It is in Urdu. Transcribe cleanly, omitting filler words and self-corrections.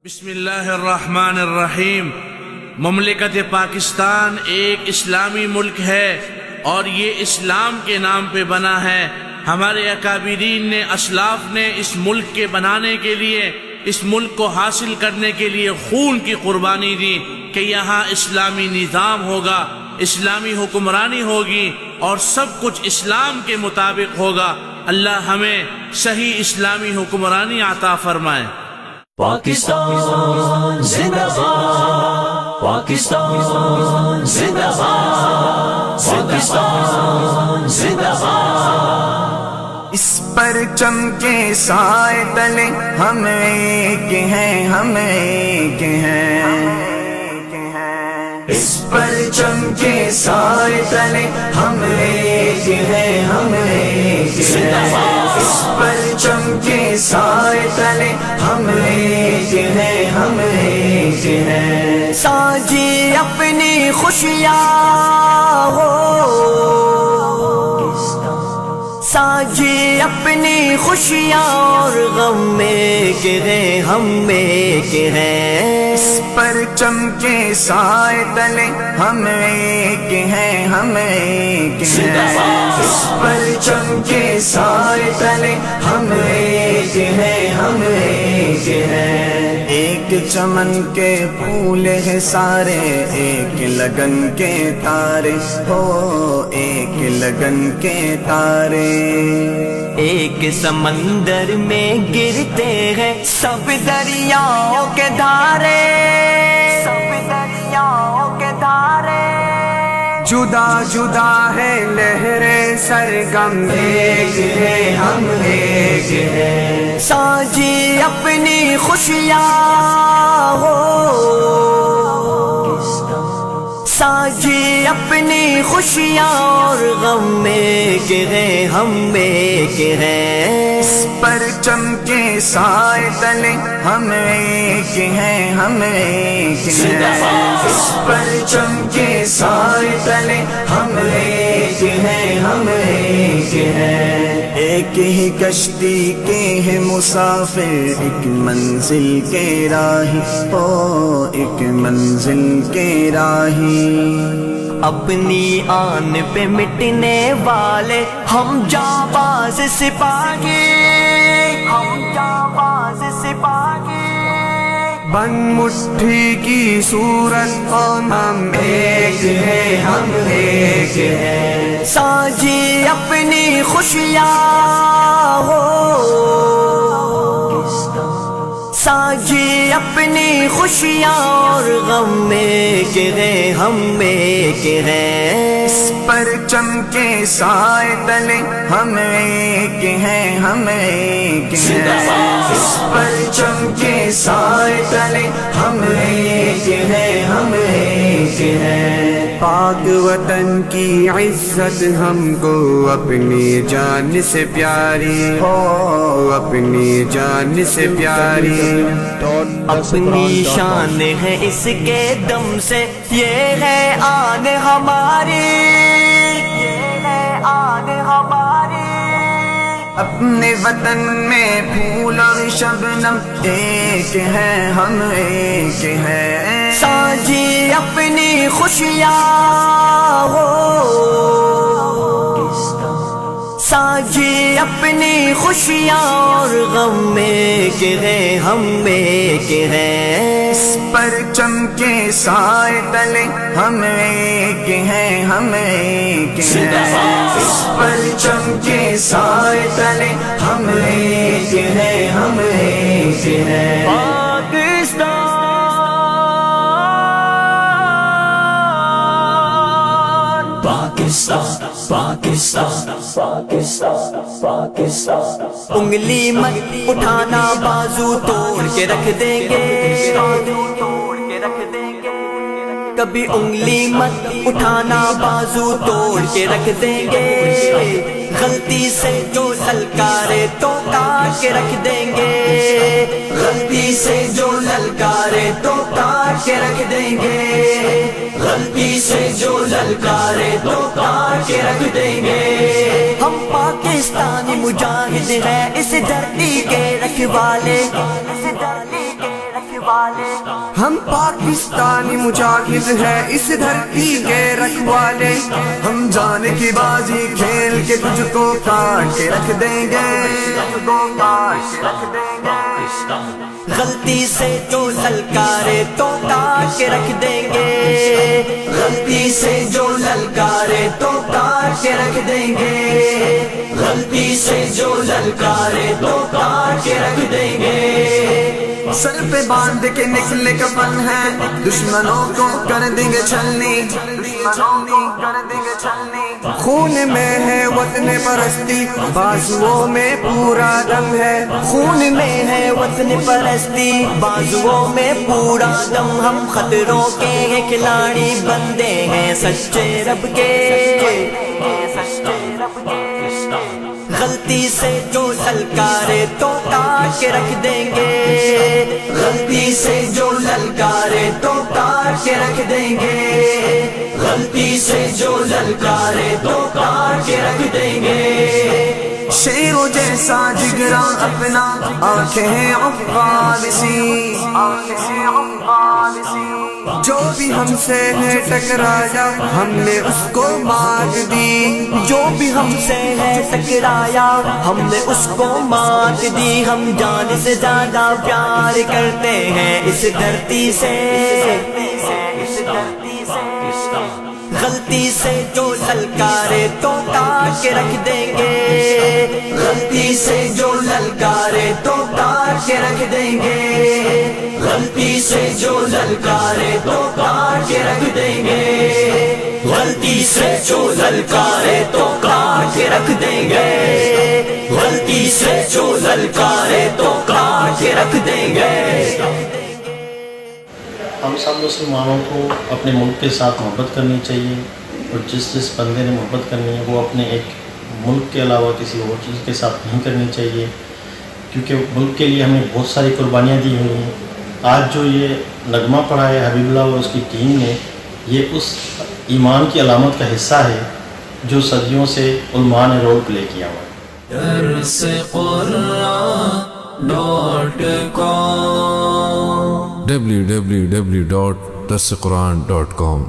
بسم اللہ الرحمن الرحیم۔ مملکت پاکستان ایک اسلامی ملک ہے اور یہ اسلام کے نام پہ بنا ہے۔ ہمارے اکابرین نے، اسلاف نے اس ملک کے بنانے کے لیے، اس ملک کو حاصل کرنے کے لیے خون کی قربانی دی کہ یہاں اسلامی نظام ہوگا، اسلامی حکمرانی ہوگی اور سب کچھ اسلام کے مطابق ہوگا۔ اللہ ہمیں صحیح اسلامی حکمرانی عطا فرمائے۔ پاکستان زندہ باد، پاکستان زندہ باد، پاکستان زندہ باد۔ اس پرچم کے سائے تلے ہم ایک ہیں، ہم ایک ہیں۔ اس پرچم کے سائے تلے ہم ایک ہیں، ہم ایک ہیں۔ اس پرچم کے سائے تلے ہم ایک ہیں، ہم ایک ہیں۔ ساجی اپنی خوشیاں ہو، ساجی اپنی خوشیاں اور غم میں کہ ہیں، ہم میں کہ ہیں۔ اس پرچم کے سائے تلے ہم ایک ہیں، ہم ایک ہیں۔ اس پرچم کے سائے تلے ہم ایک ہیں، ہم ایک ہیں۔ ایک چمن کے پھول ہے سارے، ایک لگن کے تارے ہو، ایک لگن کے تارے۔ ایک سمندر میں گرتے ہیں سب دریاؤں کے دھارے، سب دریاؤں کے دھارے۔ جدا جدا ہے لہریں سرگم، ایک ہے ہم ایک ہے۔ ساجی اپنی خوشیاں ہو، ساجی اپنی خوشیاں اور غم میں کہ ہیں، ہم میں کہ ہیں۔ اس پرچم کے سائے تلے ہم ایک ہیں، ہم ایک ہیں۔ اس پرچم کے سائے تلے ہم ایک ہیں، ہم ایک ہیں۔ ایک ہی کشتی کے ہیں مسافر، ایک منزل کے راہی ہو، ایک منزل کے راہی۔ اپنی آن پہ مٹنے والے ہم جانباز سپاہی، ہم جانباز سپاہی۔ بن مٹھی کی صورت ہم ایک ہیں، ہم ایک ہیں۔ ساجی اپنی خوشیاں ہو، ساجی اپنی خوشیاں اور غم میں کہ ہیں، ہم میں کہ ہیں۔ اس پرچم کے سائے تلے ہم ایک ہیں، ہم ایک ہیں۔ اس پرچم کے سائے تلے ہم ایک ہیں، ہم ایک ہیں۔ پاک وطن کی عزت ہم کو اپنی جان سے پیاری ہو، اپنی جان سے پیاری۔ اپنی شان ہے اس کے دم سے، یہ ہے آن ہماری، یہ ہے آن ہماری۔ اپنے وطن میں پھول اور شبنم ایک ہیں، ہم ایک ہیں۔ ساجی اپنی خوشیاں ہو، ساجی اپنی خوشیاں اور غم میں کہ ہیں، ہم میں کہ ہیں۔ اس پرچم کے سائے تلے ہم ایک ہیں، ہم ایک ہیں۔ اس پرچم کے سائے تلے ہم ایک ہیں، ہم ایک ہیں۔ پاکستان، پاکستان، پاکستان، پاکستان، پاکستان۔ انگلی مت اٹھانا، بازو توڑ کے رکھ دیں گے، بازو توڑ کے رکھ دیں گے۔ کبھی انگلی مت اٹھانا، بازو توڑ کے رکھ دیں گے۔ غلطی سے جو للکارے تو کاٹ کے رکھ دیں گے، غلطی سے جو للکارے تو کاٹ کے رکھ دیں گے، غلطی سے جو للکارے تو کاٹ کے رکھ دیں گے۔ ہم پاکستانی مجاہد ہیں، اس دھرتی کے رکھوالے، اس دھرتی کے رکھوالے۔ ہم پاکستانی مجاہد ہیں اس دھرتی کے رکھوالے، ہم جان کی بازی کھیل کے تجھ کو کاٹ کے رکھ دیں گے، غلطی سے جو للکارے تو کاٹ کے رکھ دیں گے، غلطی سے جو للکارے تو کاٹ کے رکھ دیں گے، غلطی سے جو للکارے تو کاٹ کے رکھ دیں گے۔ سر پہ باندھ کے نکلے کفن ہے، دشمنوں کو کر دیں گے چھلنی، خون میں ہے وطن پرستی، بازوؤں میں پورا دم ہے، خون میں ہے وطن پرستی، بازوؤں میں پورا دم، ہم خطروں کے کھلاڑی بندے ہیں سچے رب کے، غلطی سے جو للکارے تو کاٹ کے رکھ دیں گے، غلطی سے جو للکارے تو کاٹ کے رکھ دیں گے، غلطی سے جو للکارے تو کاٹ کے رکھ دیں گے۔ شیروں جیسا جگرا اپنا، آنکھیں عقاب سی، جو بھی ہم سے ہے ٹکرایا ہم نے اس کو مات دی، جو بھی ہم سے ہے ٹکرایا ہم نے اس کو مات دی، ہم جان سے زیادہ پیار کرتے ہیں اس دھرتی سے، غلطی سے جو للکارے تو کاٹ کے رکھ دیں گے، غلطی سے جو للکارے تو کاٹ کے رکھ دیں گے، غلطی سے جو للکارے تو کاٹ کے رکھ دیں گے، غلطی سے جو للکارے تو کاٹ کے رکھ دیں گے، غلطی سے جو للکارے تو کاٹ کے رکھ دیں گے۔ ہم سب مسلمانوں کو اپنے ملک کے ساتھ محبت کرنی چاہیے، اور جس بندے نے محبت کرنی ہے وہ اپنے ایک ملک کے علاوہ کسی اور چیز کے ساتھ نہیں کرنی چاہیے، کیونکہ ملک کے لیے ہم نے بہت ساری قربانیاں دی ہوئی ہیں۔ آج جو یہ نغمہ پڑھا ہے حبیب اللہ اور اس کی ٹیم نے، یہ اس ایمان کی علامت کا حصہ ہے جو صدیوں سے علماء نے رول پلے کیا ہوا ہے۔ www.darsequran.com